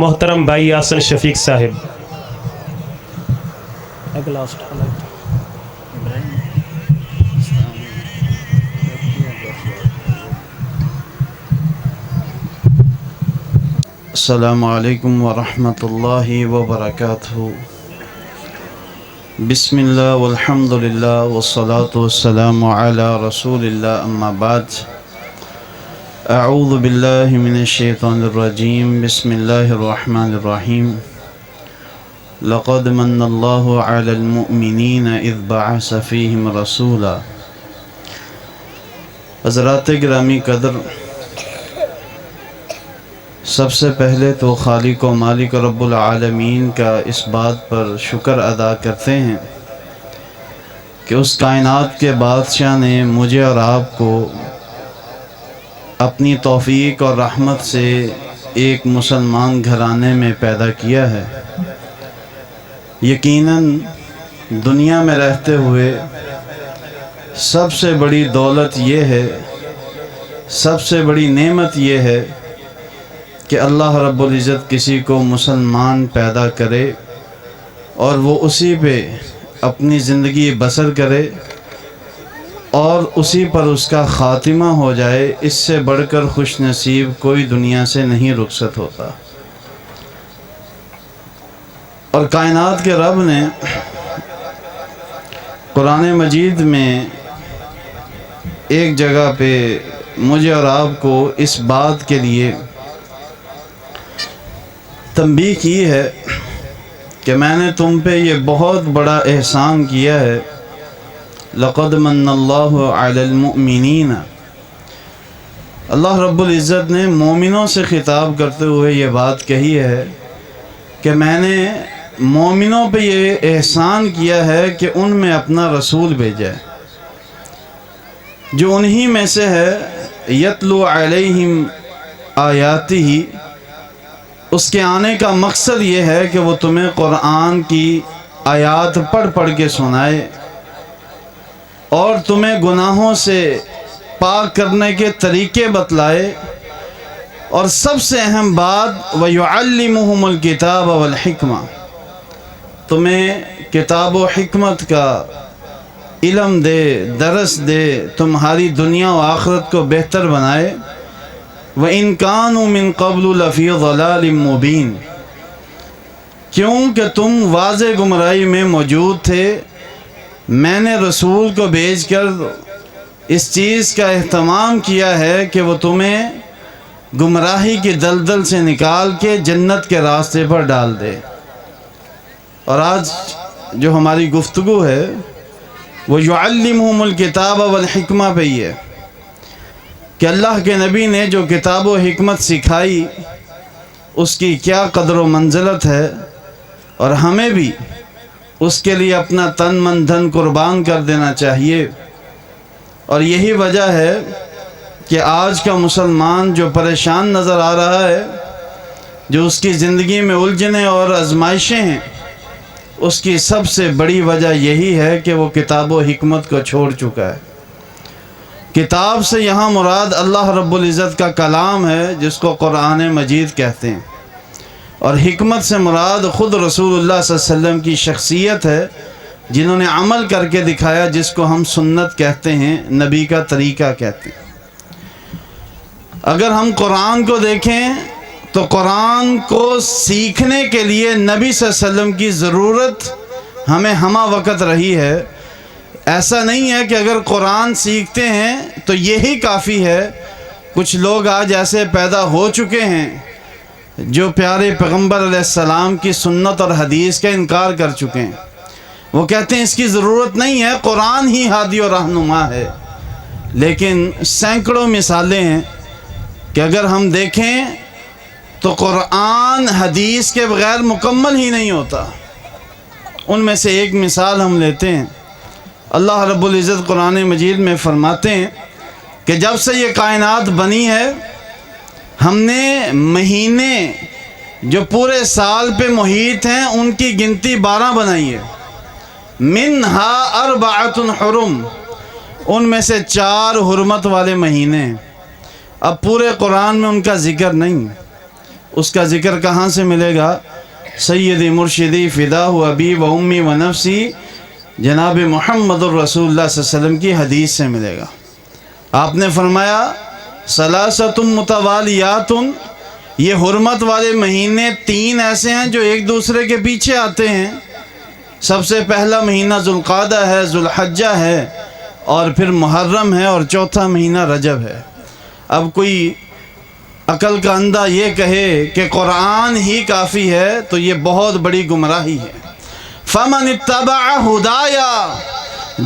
محترم بھائی آسن شفیق صاحب۔ السلام علیکم ورحمۃ اللہ وبرکاتہ۔ بسم اللہ والحمد للہ والصلاة والسلام علی رسول اللہ، اما بعد، اعوذ باللہ من الشیطان الرجیم، بسم اللہ الرحمن الرحیم۔ لقد من اللہ علی المؤمنین اذ بعث فیہم رسولا۔ حضرات گرامی قدر، سب سے پہلے تو خالق و مالک رب العالمین کا اس بات پر شکر ادا کرتے ہیں کہ اس کائنات کے بادشاہ نے مجھے اور آپ کو اپنی توفیق اور رحمت سے ایک مسلمان گھرانے میں پیدا کیا ہے۔ یقیناً دنیا میں رہتے ہوئے سب سے بڑی دولت یہ ہے، سب سے بڑی نعمت یہ ہے کہ اللہ رب العزت کسی کو مسلمان پیدا کرے اور وہ اسی پہ اپنی زندگی بسر کرے اور اسی پر اس کا خاتمہ ہو جائے۔ اس سے بڑھ کر خوش نصیب کوئی دنیا سے نہیں رخصت ہوتا۔ اور کائنات کے رب نے قرآن مجید میں ایک جگہ پہ مجھے اور آپ کو اس بات کے لیے تنبیہ کی ہے کہ میں نے تم پہ یہ بہت بڑا احسان کیا ہے۔ لقد من اللہ علی المؤمنین، اللہ رب العزت نے مومنوں سے خطاب کرتے ہوئے یہ بات کہی ہے کہ میں نے مومنوں پہ یہ احسان کیا ہے کہ ان میں اپنا رسول بھیجا ہے جو انہی میں سے ہے۔ یتلو علیہم آیاتہ، اس کے آنے کا مقصد یہ ہے کہ وہ تمہیں قرآن کی آیات پڑھ پڑھ کے سنائے اور تمہیں گناہوں سے پاک کرنے کے طریقے بتلائے، اور سب سے اہم بات وَيُعَلِّمُهُمُ الْكِتَابَ وَالْحِكْمَةَ، تمہیں کتاب و حکمت کا علم دے، درس دے، تمہاری دنیا و آخرت کو بہتر بنائے۔ وَإِن كَانُوا مِن قَبْلُ لَفِي ضَلَالٍ مُبِينٍ، کیونکہ تم واضح گمراہی میں موجود تھے۔ میں نے رسول کو بھیج کر اس چیز کا اہتمام کیا ہے کہ وہ تمہیں گمراہی کی دلدل سے نکال کے جنت کے راستے پر ڈال دے۔ اور آج جو ہماری گفتگو ہے وہ یعلمہم الکتاب والحکمہ پہ ہی ہے کہ اللہ کے نبی نے جو کتاب و حکمت سکھائی اس کی کیا قدر و منزلت ہے، اور ہمیں بھی اس کے لیے اپنا تن من دھن قربان کر دینا چاہیے۔ اور یہی وجہ ہے کہ آج کا مسلمان جو پریشان نظر آ رہا ہے، جو اس کی زندگی میں الجھنیں اور آزمائشیں ہیں، اس کی سب سے بڑی وجہ یہی ہے کہ وہ کتاب و حکمت کو چھوڑ چکا ہے۔ کتاب سے یہاں مراد اللہ رب العزت کا کلام ہے جس کو قرآن مجید کہتے ہیں، اور حکمت سے مراد خود رسول اللہ صلی اللہ علیہ وسلم کی شخصیت ہے جنہوں نے عمل کر کے دکھایا، جس کو ہم سنت کہتے ہیں، نبی کا طریقہ کہتے ہیں۔ اگر ہم قرآن کو دیکھیں تو قرآن کو سیکھنے کے لیے نبی صلی اللہ علیہ وسلم کی ضرورت ہمیں ہمہ وقت رہی ہے۔ ایسا نہیں ہے کہ اگر قرآن سیکھتے ہیں تو یہی کافی ہے۔ کچھ لوگ آج ایسے پیدا ہو چکے ہیں جو پیارے پیغمبر علیہ السلام کی سنت اور حدیث کا انکار کر چکے ہیں۔ وہ کہتے ہیں اس کی ضرورت نہیں ہے، قرآن ہی ہادی و رہنما ہے۔ لیکن سینکڑوں مثالیں ہیں کہ اگر ہم دیکھیں تو قرآن حدیث کے بغیر مکمل ہی نہیں ہوتا۔ ان میں سے ایک مثال ہم لیتے ہیں۔ اللہ رب العزت قرآن مجید میں فرماتے ہیں کہ جب سے یہ کائنات بنی ہے ہم نے مہینے جو پورے سال پہ محیط ہیں ان کی گنتی 12 بنائی ہے۔ منہا اربعۃ حرم، ان میں سے 4 حرمت والے مہینے ہیں۔ اب پورے قرآن میں ان کا ذکر نہیں، اس کا ذکر کہاں سے ملے گا؟ سیدی مرشدی فدا و ابی و امی و نفسی جناب محمد الرسول اللہ صلی اللہ علیہ وسلم کی حدیث سے ملے گا۔ آپ نے فرمایا ثلاثۃ متوالیات، یہ حرمت والے مہینے 3 ایسے ہیں جو ایک دوسرے کے پیچھے آتے ہیں۔ سب سے پہلا مہینہ ذوالقعدہ ہے، ذوالحجہ ہے، اور پھر محرم ہے، اور چوتھا مہینہ رجب ہے۔ اب کوئی عقل کا اندھا یہ کہے کہ قرآن ہی کافی ہے تو یہ بہت بڑی گمراہی ہے۔ فمن اتبع ہدایا،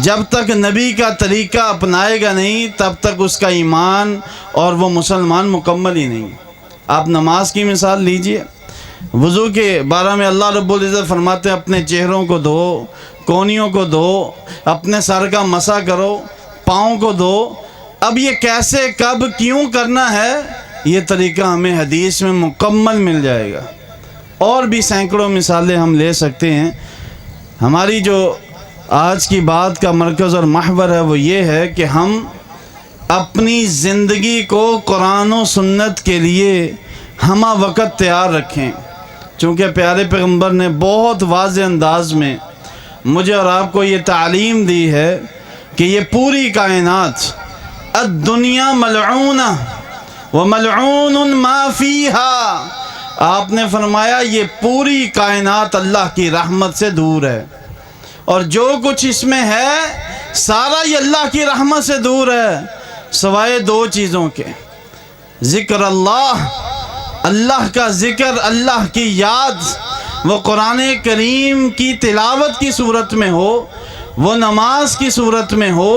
جب تک نبی کا طریقہ اپنائے گا نہیں تب تک اس کا ایمان اور وہ مسلمان مکمل ہی نہیں۔ آپ نماز کی مثال لیجئے، وضو کے بارے میں اللہ رب العزت فرماتے ہیں اپنے چہروں کو دھو، کونیوں کو دھو، اپنے سر کا مسح کرو، پاؤں کو دھو۔ اب یہ کیسے، کب، کیوں کرنا ہے، یہ طریقہ ہمیں حدیث میں مکمل مل جائے گا۔ اور بھی سینکڑوں مثالیں ہم لے سکتے ہیں۔ ہماری جو آج کی بات کا مرکز اور محور ہے وہ یہ ہے کہ ہم اپنی زندگی کو قرآن و سنت کے لیے ہمہ وقت تیار رکھیں، چونکہ پیارے پیغمبر نے بہت واضح انداز میں مجھے اور آپ کو یہ تعلیم دی ہے کہ یہ پوری کائنات الدنیا ملعونہ وملعون ما فیہا، آپ نے فرمایا یہ پوری کائنات اللہ کی رحمت سے دور ہے، اور جو کچھ اس میں ہے سارا یہ اللہ کی رحمت سے دور ہے، سوائے 2 چیزوں کے، ذکر اللہ، اللہ کا ذکر، اللہ کی یاد، وہ قرآن کریم کی تلاوت کی صورت میں ہو، وہ نماز کی صورت میں ہو،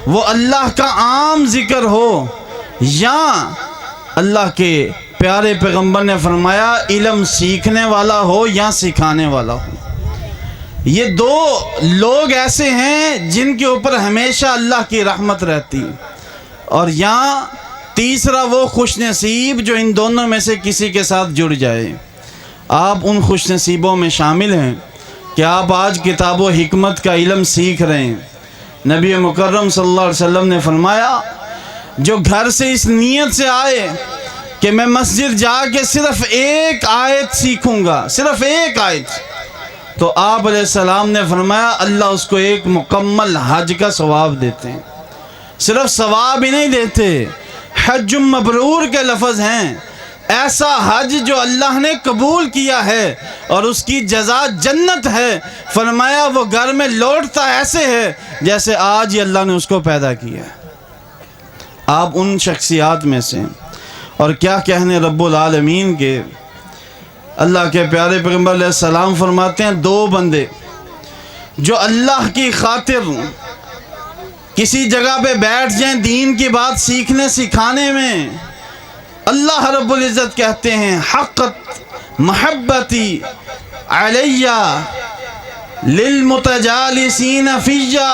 وہ اللہ کا عام ذکر ہو، یا اللہ کے پیارے پیغمبر نے فرمایا علم سیکھنے والا ہو یا سکھانے والا ہو۔ یہ 2 لوگ ایسے ہیں جن کے اوپر ہمیشہ اللہ کی رحمت رہتی، اور یہاں تیسرا وہ خوش نصیب جو ان دونوں میں سے کسی کے ساتھ جڑ جائے۔ آپ ان خوش نصیبوں میں شامل ہیں کہ آپ آج کتاب و حکمت کا علم سیکھ رہے ہیں۔ نبی مکرم صلی اللہ علیہ وسلم نے فرمایا جو گھر سے اس نیت سے آئے کہ میں مسجد جا کے صرف 1 آیت سیکھوں گا، صرف 1 آیت، تو آپ علیہ السلام نے فرمایا اللہ اس کو 1 مکمل حج کا ثواب دیتے ہیں۔ صرف ثواب ہی نہیں دیتے، حج مبرور کے لفظ ہیں، ایسا حج جو اللہ نے قبول کیا ہے اور اس کی جزا جنت ہے۔ فرمایا وہ گھر میں لوٹتا ایسے ہے جیسے آج ہی اللہ نے اس کو پیدا کیا ہے۔ آپ ان شخصیات میں سے، اور کیا کہنے رب العالمین کے، اللہ کے پیارے پیغمبر علیہ السلام فرماتے ہیں 2 بندے جو اللہ کی خاطر کسی جگہ پہ بیٹھ جائیں دین کی بات سیکھنے سکھانے میں، اللہ رب العزت کہتے ہیں حقت محبتی علیہ للمتجالسین فیہ،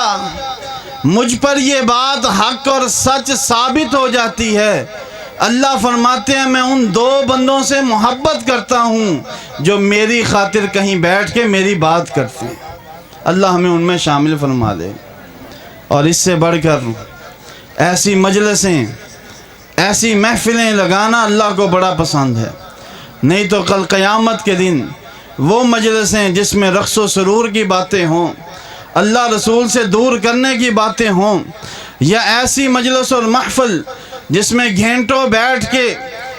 مجھ پر یہ بات حق اور سچ ثابت ہو جاتی ہے۔ اللہ فرماتے ہیں میں ان 2 بندوں سے محبت کرتا ہوں جو میری خاطر کہیں بیٹھ کے میری بات کرتے ہیں۔ اللہ ہمیں ان میں شامل فرما دے۔ اور اس سے بڑھ کر ایسی مجلسیں، ایسی محفلیں لگانا اللہ کو بڑا پسند ہے، نہیں تو کل قیامت کے دن وہ مجلسیں جس میں رقص و سرور کی باتیں ہوں، اللہ رسول سے دور کرنے کی باتیں ہوں، یا ایسی مجلس اور محفل جس میں گھنٹوں بیٹھ کے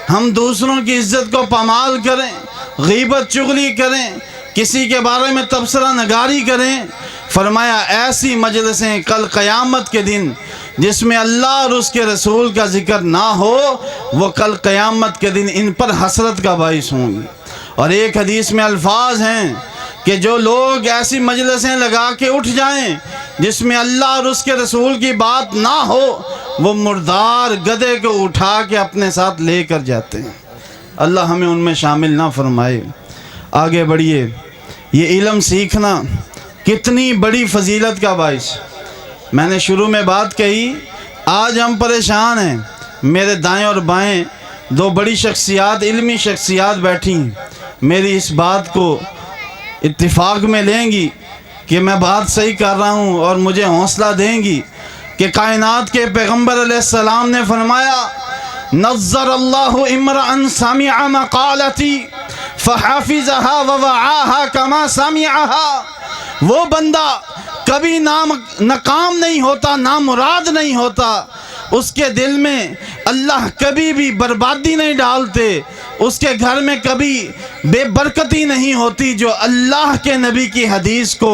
ہم دوسروں کی عزت کو پامال کریں، غیبت چغلی کریں، کسی کے بارے میں تبصرہ نگاری کریں، فرمایا ایسی مجلسیں کل قیامت کے دن جس میں اللہ اور اس کے رسول کا ذکر نہ ہو، وہ کل قیامت کے دن ان پر حسرت کا باعث ہوں گی۔ اور ایک حدیث میں الفاظ ہیں کہ جو لوگ ایسی مجلسیں لگا کے اٹھ جائیں جس میں اللہ اور اس کے رسول کی بات نہ ہو، وہ مردار گدھے کو اٹھا کے اپنے ساتھ لے کر جاتے ہیں۔ اللہ ہمیں ان میں شامل نہ فرمائے۔ آگے بڑھیے، یہ علم سیکھنا کتنی بڑی فضیلت کا باعث۔ میں نے شروع میں بات کہی، آج ہم پریشان ہیں، میرے دائیں اور بائیں 2 بڑی شخصیات، علمی شخصیات بیٹھی ہیں، میری اس بات کو اتفاق میں لیں گی کہ میں بات صحیح کر رہا ہوں اور مجھے حوصلہ دیں گی کہ کائنات کے پیغمبر علیہ السلام نے فرمایا نظر اللہ امرأ سمع مقالتی فحافظها ووعاها کما سمعها، وہ بندہ کبھی ناکام نہیں ہوتا، نامراد نہیں ہوتا، اس کے دل میں اللہ کبھی بھی بربادی نہیں ڈالتے، اس کے گھر میں کبھی بے برکتی نہیں ہوتی، جو اللہ کے نبی کی حدیث کو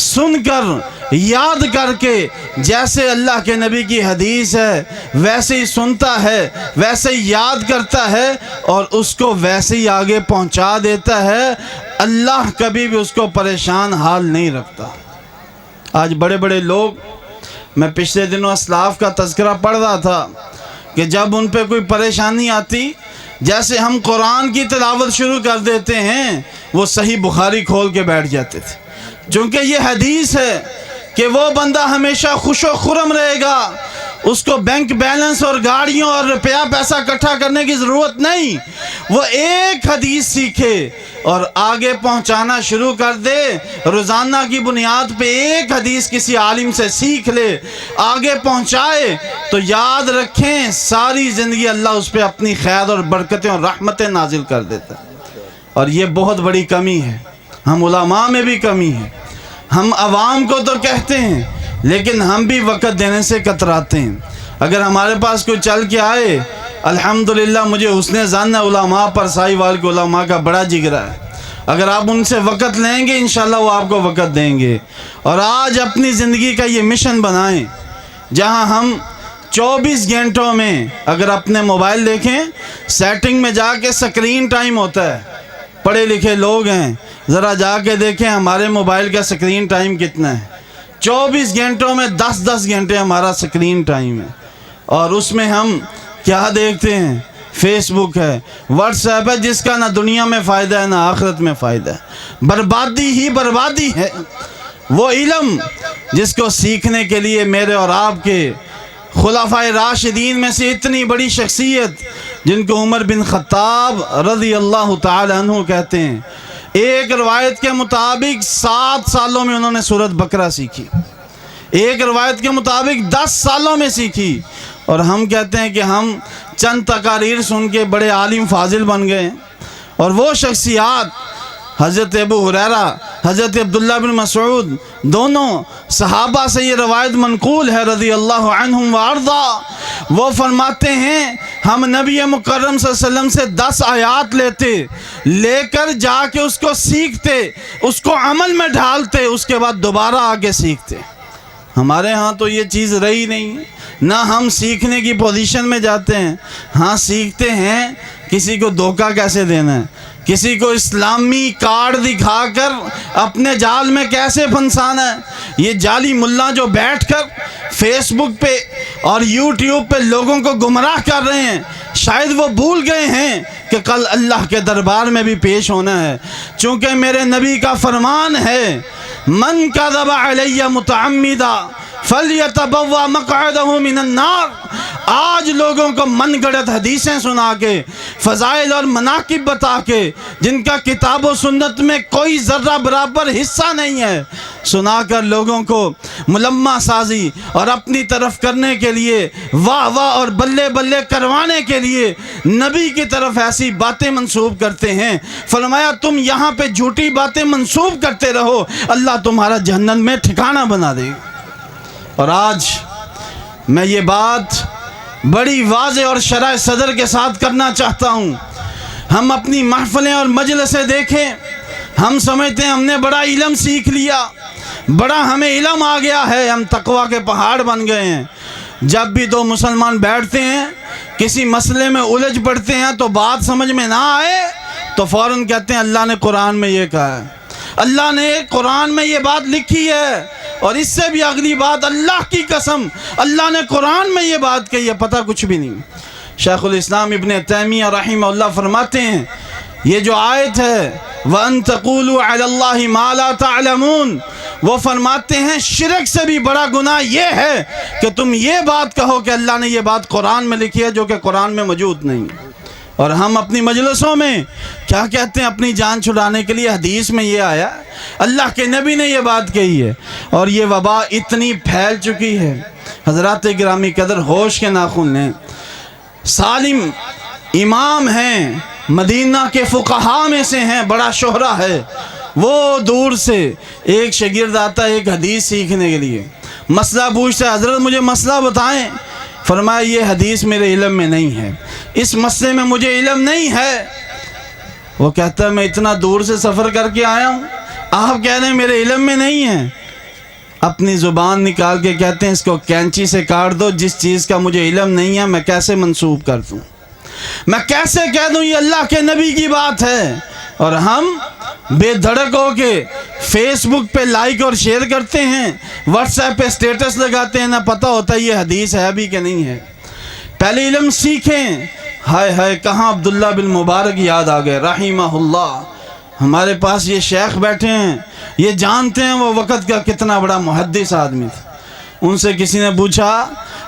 سن کر یاد کر کے جیسے اللہ کے نبی کی حدیث ہے ویسے ہی سنتا ہے، ویسے ہی یاد کرتا ہے اور اس کو ویسے ہی آگے پہنچا دیتا ہے، اللہ کبھی بھی اس کو پریشان حال نہیں رکھتا۔ آج بڑے بڑے لوگ، میں پچھلے دنوں اسلاف کا تذکرہ پڑھ رہا تھا کہ جب ان پہ کوئی پریشانی آتی، جیسے ہم قرآن کی تلاوت شروع کر دیتے ہیں وہ صحیح بخاری کھول کے بیٹھ جاتے تھے، چونکہ یہ حدیث ہے کہ وہ بندہ ہمیشہ خوش و خرم رہے گا، اس کو بینک بیلنس اور گاڑیوں اور روپیہ پیسہ اکٹھا کرنے کی ضرورت نہیں، وہ ایک حدیث سیکھے اور آگے پہنچانا شروع کر دے، روزانہ کی بنیاد پہ ایک حدیث کسی عالم سے سیکھ لے، آگے پہنچائے، تو یاد رکھیں ساری زندگی اللہ اس پہ اپنی خیر اور برکتیں اور رحمتیں نازل کر دیتا ہے۔ اور یہ بہت بڑی کمی ہے، ہم علماء میں بھی کمی ہے، ہم عوام کو تو کہتے ہیں لیکن ہم بھی وقت دینے سے کتراتے ہیں۔ اگر ہمارے پاس کوئی چل کے آئے، الحمدللہ مجھے حسن ظن ہے علماء پر، سائی وال کے علماء کا بڑا جگرہ ہے، اگر آپ ان سے وقت لیں گے انشاءاللہ وہ آپ کو وقت دیں گے۔ اور آج اپنی زندگی کا یہ مشن بنائیں جہاں ہم 24 گھنٹوں میں، اگر اپنے موبائل دیکھیں سیٹنگ میں جا کے سکرین ٹائم ہوتا ہے، پڑھے لکھے لوگ ہیں ذرا جا کے دیکھیں ہمارے موبائل کا سکرین ٹائم کتنا ہے، 24 گھنٹوں میں 10 گھنٹے ہمارا سکرین ٹائم ہے، اور اس میں ہم کیا دیکھتے ہیں؟ فیس بک ہے، واٹس ایپ ہے، جس کا نہ دنیا میں فائدہ ہے نہ آخرت میں فائدہ ہے، بربادی ہی بربادی ہے۔ وہ علم جس کو سیکھنے کے لیے میرے اور آپ کے خلفائے راشدین میں سے اتنی بڑی شخصیت جن کو عمر بن خطاب رضی اللہ تعالی عنہ کہتے ہیں، ایک روایت کے مطابق 7 سالوں میں انہوں نے سورۃ بقرہ سیکھی، ایک روایت کے مطابق 10 سالوں میں سیکھی، اور ہم کہتے ہیں کہ ہم چند تقاریر سن کے بڑے عالم فاضل بن گئے ہیں۔ اور وہ شخصیات حضرت ابو ہریرہ، حضرت عبداللہ بن مسعود، دونوں صحابہ سے یہ روایت منقول ہے رضی اللہ عنہم وارضا، وہ فرماتے ہیں ہم نبی مکرم صلی اللہ علیہ وسلم سے 10 آیات لیتے، لے کر جا کے اس کو سیکھتے، اس کو عمل میں ڈھالتے، اس کے بعد دوبارہ آگے سیکھتے۔ ہمارے ہاں تو یہ چیز رہی نہیں ہے، نہ ہم سیکھنے کی پوزیشن میں جاتے ہیں، ہاں سیکھتے ہیں کسی کو دھوکہ کیسے دینا ہے، کسی کو اسلامی کارڈ دکھا کر اپنے جال میں کیسے پھنسانا ہے۔ یہ جعلی ملا جو بیٹھ کر فیس بک پہ اور یوٹیوب پہ لوگوں کو گمراہ کر رہے ہیں، شاید وہ بھول گئے ہیں کہ کل اللہ کے دربار میں بھی پیش ہونا ہے، چونکہ میرے نبی کا فرمان ہے من کذب علی متعمدا فلیتبوأ مقعدہ من النار۔ آج لوگوں کو من گڑت حدیثیں سنا کے، فضائل اور مناقب بتا کے، جن کا کتاب و سنت میں کوئی ذرہ برابر حصہ نہیں ہے، سنا کر لوگوں کو ملمہ سازی اور اپنی طرف کرنے کے لیے، واہ واہ اور بلے بلے کروانے کے لیے نبی کی طرف ایسی باتیں منسوب کرتے ہیں۔ فرمایا تم یہاں پہ جھوٹی باتیں منسوب کرتے رہو، اللہ تمہارا جہنم میں ٹھکانہ بنا دے گا۔ اور آج میں یہ بات بڑی واضح اور شرح صدر کے ساتھ کرنا چاہتا ہوں، ہم اپنی محفلیں اور مجلسیں دیکھیں، ہم سمجھتے ہیں ہم نے بڑا علم سیکھ لیا، بڑا ہمیں علم آ گیا ہے، ہم تقویٰ کے پہاڑ بن گئے ہیں۔ جب بھی دو مسلمان بیٹھتے ہیں کسی مسئلے میں الجھ پڑتے ہیں تو بات سمجھ میں نہ آئے تو فوراً کہتے ہیں اللہ نے قرآن میں یہ کہا ہے، اللہ نے قرآن میں یہ بات لکھی ہے، اور اس سے بھی اگلی بات اللہ کی قسم اللہ نے قرآن میں یہ بات کہی ہے، پتہ کچھ بھی نہیں۔ شیخ الاسلام ابن تیمیہ رحمہ اللہ فرماتے ہیں یہ جو آیت ہے وَأَن تَقُولُوا عَلَى اللَّهِ مَا لَا تَعْلَمُونَ، وہ فرماتے ہیں شرک سے بھی بڑا گناہ یہ ہے کہ تم یہ بات کہو کہ اللہ نے یہ بات قرآن میں لکھی ہے جو کہ قرآن میں موجود نہیں۔ اور ہم اپنی مجلسوں میں کیا کہتے ہیں اپنی جان چھڑانے کے لیے حدیث میں یہ آیا، اللہ کے نبی نے یہ بات کہی ہے، اور یہ وبا اتنی پھیل چکی ہے۔ حضرات گرامی قدر ہوش کے ناخن لیں، سالم امام ہیں، مدینہ کے فقہا میں سے ہیں، بڑا شہرہ ہے، وہ دور سے ایک شاگرد آتا ہے ایک حدیث سیکھنے کے لیے، مسئلہ پوچھتا ہے، حضرت مجھے مسئلہ بتائیں۔ فرمایا یہ حدیث میرے علم میں نہیں ہے، اس مسئلے میں مجھے علم نہیں ہے۔ وہ کہتا ہے میں اتنا دور سے سفر کر کے آیا ہوں، آپ کہہ رہے ہیں میرے علم میں نہیں ہے۔ اپنی زبان نکال کے کہتے ہیں اس کو کینچی سے کاٹ دو، جس چیز کا مجھے علم نہیں ہے میں کیسے منسوب کر دوں، میں کیسے کہہ دوں یہ اللہ کے نبی کی بات ہے۔ اور ہم بے دھڑک ہو کے فیس بک پہ لائک اور شیئر کرتے ہیں، واٹس ایپ پہ سٹیٹس لگاتے ہیں، نہ پتہ ہوتا یہ حدیث ہے بھی کہ نہیں ہے۔ پہلے علم سیکھیں۔ ہائے ہائے کہاں عبداللہ بن مبارک یاد آ گئے رحمہ اللہ۔ ہمارے پاس یہ شیخ بیٹھے ہیں، یہ جانتے ہیں وہ وقت کا کتنا بڑا محدث آدمی تھا۔ ان سے کسی نے پوچھا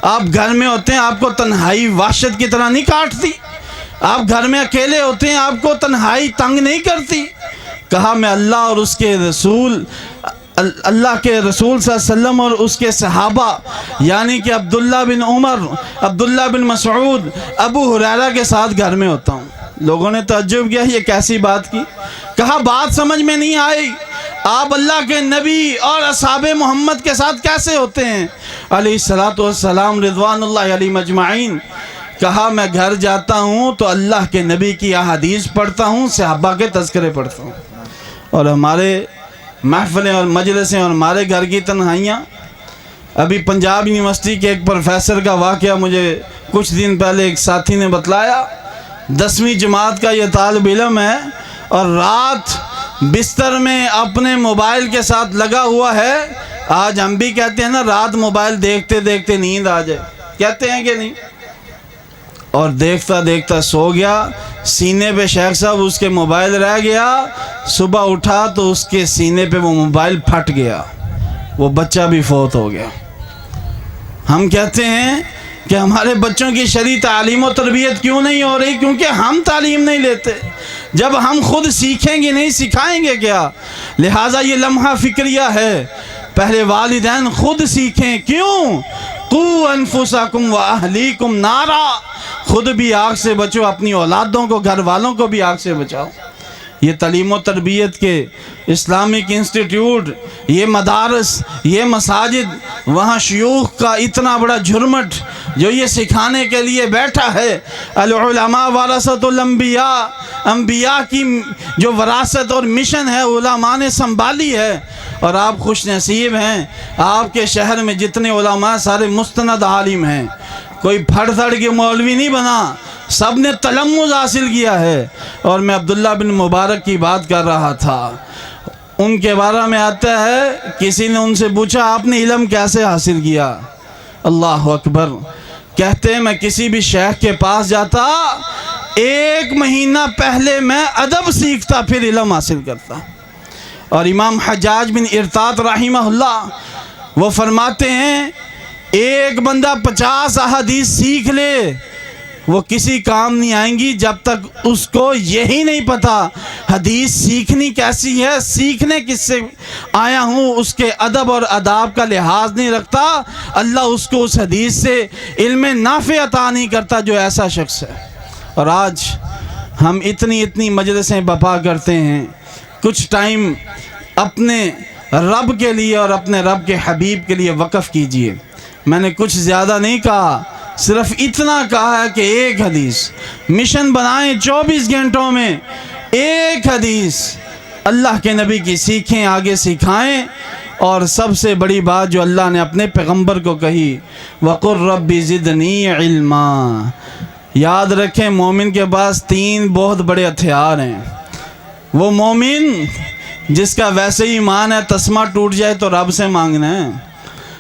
آپ گھر میں ہوتے ہیں آپ کو تنہائی وحشت کی طرح نہیں کاٹتی؟ آپ گھر میں اکیلے ہوتے ہیں آپ کو تنہائی تنگ نہیں کرتی؟ کہا میں اللہ اور اس کے رسول، اللہ کے رسول صلی اللہ علیہ وسلم اور اس کے صحابہ یعنی کہ عبداللہ بن عمر، عبداللہ بن مسعود، ابو ہریرہ کے ساتھ گھر میں ہوتا ہوں۔ لوگوں نے تعجب کیا یہ کیسی بات کی؟ کہا بات سمجھ میں نہیں آئی، آپ اللہ کے نبی اور اصحاب محمد کے ساتھ کیسے ہوتے ہیں علیہ الصلاۃ والسلام رضوان اللہ علیہ مجمعین؟ کہا میں گھر جاتا ہوں تو اللہ کے نبی کی احادیث پڑھتا ہوں، صحابہ کے تذکرے پڑھتا ہوں، اور ہمارے محفلیں اور مجلسیں اور ہمارے گھر کی تنہائیاں۔ ابھی پنجاب یونیورسٹی کے ایک پروفیسر کا واقعہ مجھے کچھ دن پہلے ایک ساتھی نے بتلایا، 10ویں جماعت کا یہ طالب علم ہے اور رات بستر میں اپنے موبائل کے ساتھ لگا ہوا ہے۔ آج ہم بھی کہتے ہیں نا رات موبائل دیکھتے دیکھتے نیند آ جائے، کہتے ہیں کہ نہیں؟ اور دیکھتا دیکھتا سو گیا، سینے پہ شیخ صاحب اس کے موبائل رہ گیا، صبح اٹھا تو اس کے سینے پہ وہ موبائل پھٹ گیا، وہ بچہ بھی فوت ہو گیا۔ ہم کہتے ہیں کہ ہمارے بچوں کی شرعی تعلیم و تربیت کیوں نہیں ہو رہی؟ کیونکہ ہم تعلیم نہیں لیتے۔ جب ہم خود سیکھیں گے نہیں سکھائیں گے کیا؟ لہٰذا یہ لمحہ فکریہ ہے، پہلے والدین خود سیکھیں۔ کیوں؟ قُوا أَنفُسَكُمْ وَأَهْلِيكُمْ نَارًا، خود بھی آگ سے بچو، اپنی اولادوں کو، گھر والوں کو بھی آگ سے بچاؤ۔ یہ تعلیم و تربیت کے اسلامک انسٹیٹیوٹ، یہ مدارس، یہ مساجد، وہاں شیوخ کا اتنا بڑا جھرمٹ جو یہ سکھانے کے لیے بیٹھا ہے، العلماء ورثۃ الانبیاء، انبیاء کی جو وراثت اور مشن ہے علماء نے سنبھالی ہے، اور آپ خوش نصیب ہیں آپ کے شہر میں جتنے علماء سارے مستند عالم ہیں، کوئی پھڑ تھڑ کے مولوی نہیں بنا، سب نے تلمذ حاصل کیا ہے۔ اور میں عبداللہ بن مبارک کی بات کر رہا تھا، ان کے بارے میں آتا ہے کسی نے ان سے پوچھا آپ نے علم کیسے حاصل کیا؟ اللہ اکبر، کہتے ہیں میں کسی بھی شیخ کے پاس جاتا 1 مہینہ پہلے میں ادب سیکھتا پھر علم حاصل کرتا۔ اور امام حجاج بن ارطاط رحمہ اللہ وہ فرماتے ہیں ایک بندہ 50 احادیث سیکھ لے وہ کسی کام نہیں آئیں گی جب تک اس کو یہی نہیں پتا حدیث سیکھنی کیسی ہے، سیکھنے کس سے آیا ہوں، اس کے ادب اور آداب کا لحاظ نہیں رکھتا، اللہ اس کو اس حدیث سے علم نافع عطا نہیں کرتا جو ایسا شخص ہے۔ اور آج ہم اتنی مجلسیں بپا کرتے ہیں، کچھ ٹائم اپنے رب کے لیے اور اپنے رب کے حبیب کے لیے وقف کیجئے۔ میں نے کچھ زیادہ نہیں کہا، صرف اتنا کہا ہے کہ ایک حدیث مشن بنائیں، 24 گھنٹوں میں ایک حدیث اللہ کے نبی کی سیکھیں، آگے سکھائیں۔ اور سب سے بڑی بات جو اللہ نے اپنے پیغمبر کو کہی وَقُلْ رَبِّ زِدْنِی عِلْمًا، یاد رکھیں مومن کے پاس 3 بہت بڑے ہتھیار ہیں۔ وہ مومن جس کا ویسے ہی ایمان ہے تسمہ ٹوٹ جائے تو رب سے مانگنا ہے،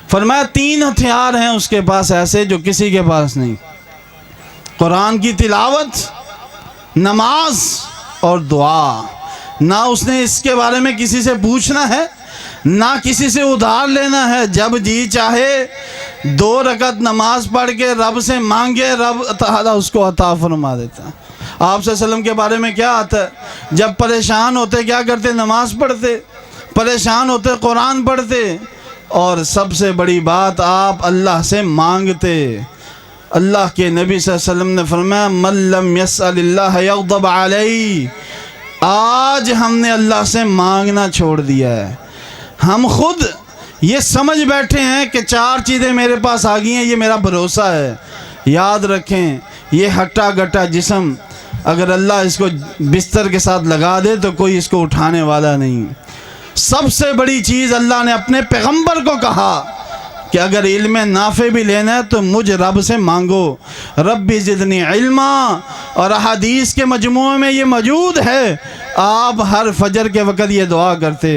فرمایا 3 ہتھیار ہیں اس کے پاس ایسے جو کسی کے پاس نہیں، قرآن کی تلاوت، نماز اور دعا۔ نہ اس نے اس کے بارے میں کسی سے پوچھنا ہے، نہ کسی سے ادھار لینا ہے، جب جی چاہے 2 رکعت نماز پڑھ کے رب سے مانگے، رب تعالیٰ اس کو عطا فرما دیتا ہے۔ آپ صلی اللہ علیہ وسلم کے بارے میں کیا آتا ہے؟ جب پریشان ہوتے کیا کرتے؟ نماز پڑھتے، پریشان ہوتے قرآن پڑھتے، اور سب سے بڑی بات آپ اللہ سے مانگتے۔ اللہ کے نبی صلی اللہ علیہ وسلم نے فرمایا من لم یسأل اللہ یغضب علیہ. آج ہم نے اللہ سے مانگنا چھوڑ دیا ہے. ہم خود یہ سمجھ بیٹھے ہیں کہ 4 چیزیں میرے پاس آ گئی ہیں، یہ میرا بھروسہ ہے. یاد رکھیں یہ ہٹا گٹا جسم اگر اللہ اس کو بستر کے ساتھ لگا دے تو کوئی اس کو اٹھانے والا نہیں. سب سے بڑی چیز اللہ نے اپنے پیغمبر کو کہا کہ اگر علم نافع بھی لینا ہے تو مجھ رب سے مانگو، رب زدنی علما. اور احادیث کے مجموعے میں یہ موجود ہے. آپ ہر فجر کے وقت یہ دعا کرتے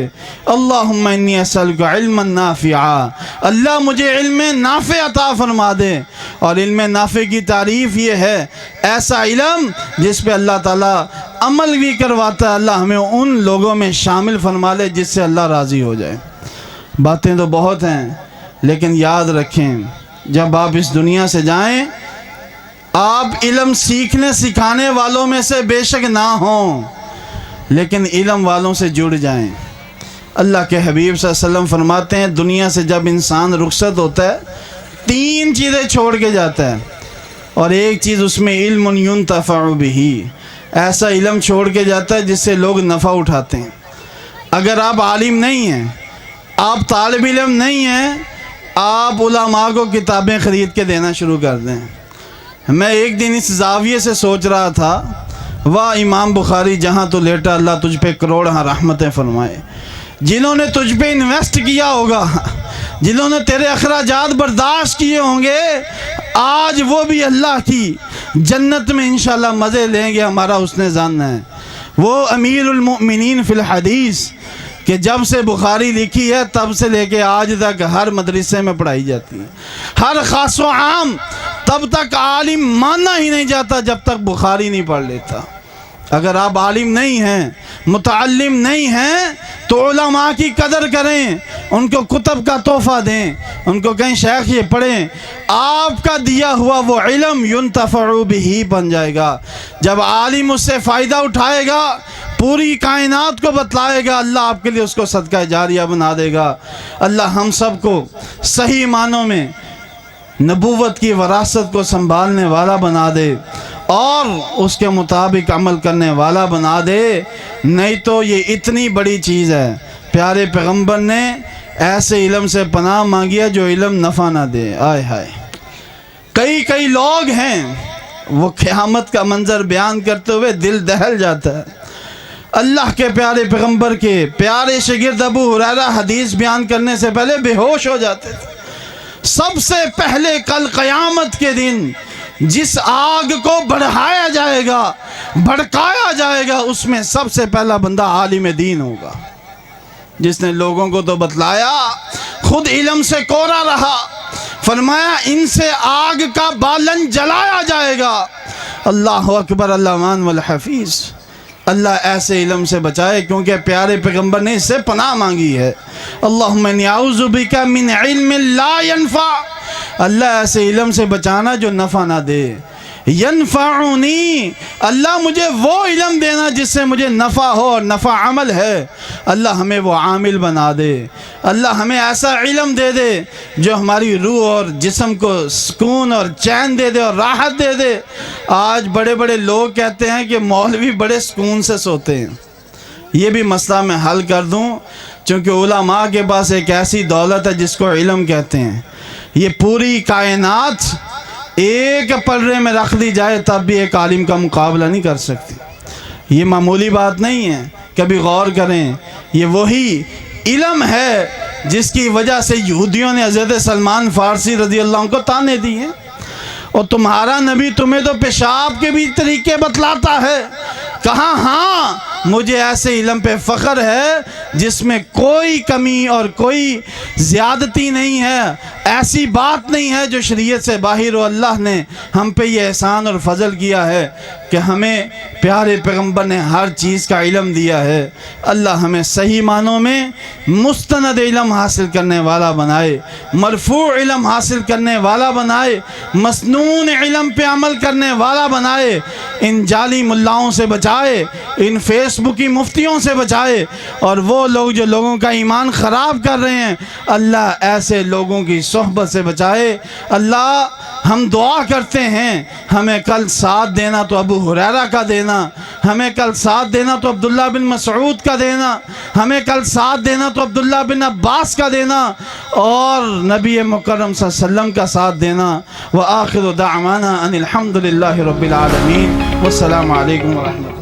اللہم انی اسألک علما نافعا، اللہ مجھے علم نافع عطا فرما دے. اور علم نافع کی تعریف یہ ہے ایسا علم جس پہ اللہ تعالیٰ عمل بھی کرواتا ہے. اللہ ہمیں ان لوگوں میں شامل فرما لے جس سے اللہ راضی ہو جائے. باتیں تو بہت ہیں لیکن یاد رکھیں جب آپ اس دنیا سے جائیں آپ علم سیکھنے سکھانے والوں میں سے بے شک نہ ہوں لیکن علم والوں سے جڑ جائیں. اللہ کے حبیب صلی اللہ علیہ وسلم فرماتے ہیں دنیا سے جب انسان رخصت ہوتا ہے 3 چیزیں چھوڑ کے جاتا ہے اور ایک چیز اس میں علم ينتفع به، ایسا علم چھوڑ کے جاتا ہے جس سے لوگ نفع اٹھاتے ہیں. اگر آپ عالم نہیں ہیں، آپ طالب علم نہیں ہیں، آپ علماء کو کتابیں خرید کے دینا شروع کر دیں. میں ایک دن اس زاویے سے سوچ رہا تھا واہ امام بخاری جہاں تو لیٹا اللہ تجھ پہ کروڑ رحمتیں فرمائے. جنہوں نے تجھ پہ انویسٹ کیا ہوگا، جنہوں نے تیرے اخراجات برداشت کیے ہوں گے، آج وہ بھی اللہ کی جنت میں انشاءاللہ مزے لیں گے. ہمارا اس نے جاننا ہے. وہ امیر المؤمنین فی الحدیث کہ جب سے بخاری لکھی ہے تب سے لے کے آج تک ہر مدرسے میں پڑھائی جاتی ہے. ہر خاص و عام تب تک عالم ماننا ہی نہیں جاتا جب تک بخاری نہیں پڑھ لیتا. اگر آپ عالم نہیں ہیں، متعلم نہیں ہیں تو علماء کی قدر کریں، ان کو کتب کا تحفہ دیں، ان کو کہیں شیخ یہ پڑھیں. آپ کا دیا ہوا وہ علم ينتفع به بن جائے گا. جب عالم اس سے فائدہ اٹھائے گا پوری کائنات کو بتلائے گا، اللہ آپ کے لیے اس کو صدقہ جاریہ بنا دے گا. اللہ ہم سب کو صحیح معنوں میں نبوت کی وراثت کو سنبھالنے والا بنا دے اور اس کے مطابق عمل کرنے والا بنا دے. نہیں تو یہ اتنی بڑی چیز ہے. پیارے پیغمبر نے ایسے علم سے پناہ مانگی ہے جو علم نفع نہ دے. آئے ہائے کئی لوگ ہیں وہ قیامت کا منظر بیان کرتے ہوئے دل دہل جاتا ہے. اللہ کے پیارے پیغمبر کے پیارے شاگرد ابو ہریرہ حدیث بیان کرنے سے پہلے بے ہوش ہو جاتے تھے. سب سے پہلے کل قیامت کے دن جس آگ کو بڑھایا جائے گا، بھڑکایا جائے گا، اس میں سب سے پہلا بندہ عالم دین ہوگا جس نے لوگوں کو تو بتلایا، خود علم سے کورا رہا. فرمایا ان سے آگ کا بالن جلایا جائے گا. اللہ اکبر، اللہ مان والحفیظ. اللہ ایسے علم سے بچائے کیونکہ پیارے پیغمبر نے اس سے پناہ مانگی ہے. اللہم انی اعوذ بک من علم لا ينفع، اللہ ایسے علم سے بچانا جو نفع نہ دے. ینفعنی، اللہ مجھے وہ علم دینا جس سے مجھے نفع ہو اور نفع عمل ہے. اللہ ہمیں وہ عامل بنا دے. اللہ ہمیں ایسا علم دے دے جو ہماری روح اور جسم کو سکون اور چین دے دے اور راحت دے دے. آج بڑے بڑے لوگ کہتے ہیں کہ مولوی بڑے سکون سے سوتے ہیں. یہ بھی مسئلہ میں حل کر دوں چونکہ علماء کے پاس ایک ایسی دولت ہے جس کو علم کہتے ہیں. یہ پوری کائنات ایک پلڑے میں رکھ دی جائے تب بھی ایک عالم کا مقابلہ نہیں کر سکتی. یہ معمولی بات نہیں ہے. کبھی غور کریں، یہ وہی علم ہے جس کی وجہ سے یہودیوں نے حضرت سلمان فارسی رضی اللہ عنہ کو تانے دی ہیں. اور تمہارا نبی تمہیں تو پیشاب کے بھی طریقے بتلاتا ہے. کہاں ہاں مجھے ایسے علم پہ فخر ہے جس میں کوئی کمی اور کوئی زیادتی نہیں ہے، ایسی بات نہیں ہے جو شریعت سے باہر ہو. اللہ نے ہم پہ یہ احسان اور فضل کیا ہے کہ ہمیں پیارے پیغمبر نے ہر چیز کا علم دیا ہے. اللہ ہمیں صحیح معنوں میں مستند علم حاصل کرنے والا بنائے، مرفوع علم حاصل کرنے والا بنائے، مسنون علم پہ عمل کرنے والا بنائے. ان جعلی ملاؤں سے بچائے، ان فیس بکی مفتیوں سے بچائے، اور وہ لوگ جو لوگوں کا ایمان خراب کر رہے ہیں اللہ ایسے لوگوں کی صحبت سے بچائے۔ اللہ ہم دعا کرتے ہیں ہمیں کل ساتھ دینا تو ابو ہریرہ کا دینا، ہمیں کل ساتھ دینا تو عبداللہ بن مسعود کا دینا، ہمیں کل ساتھ دینا تو عبداللہ بن عباس کا دینا، اور نبی مکرم صلی اللہ علیہ وسلم کا ساتھ دینا۔ وآخر دعوانا ان الحمد للہ رب العالمین، والسلام علیکم ورحمۃ اللہ۔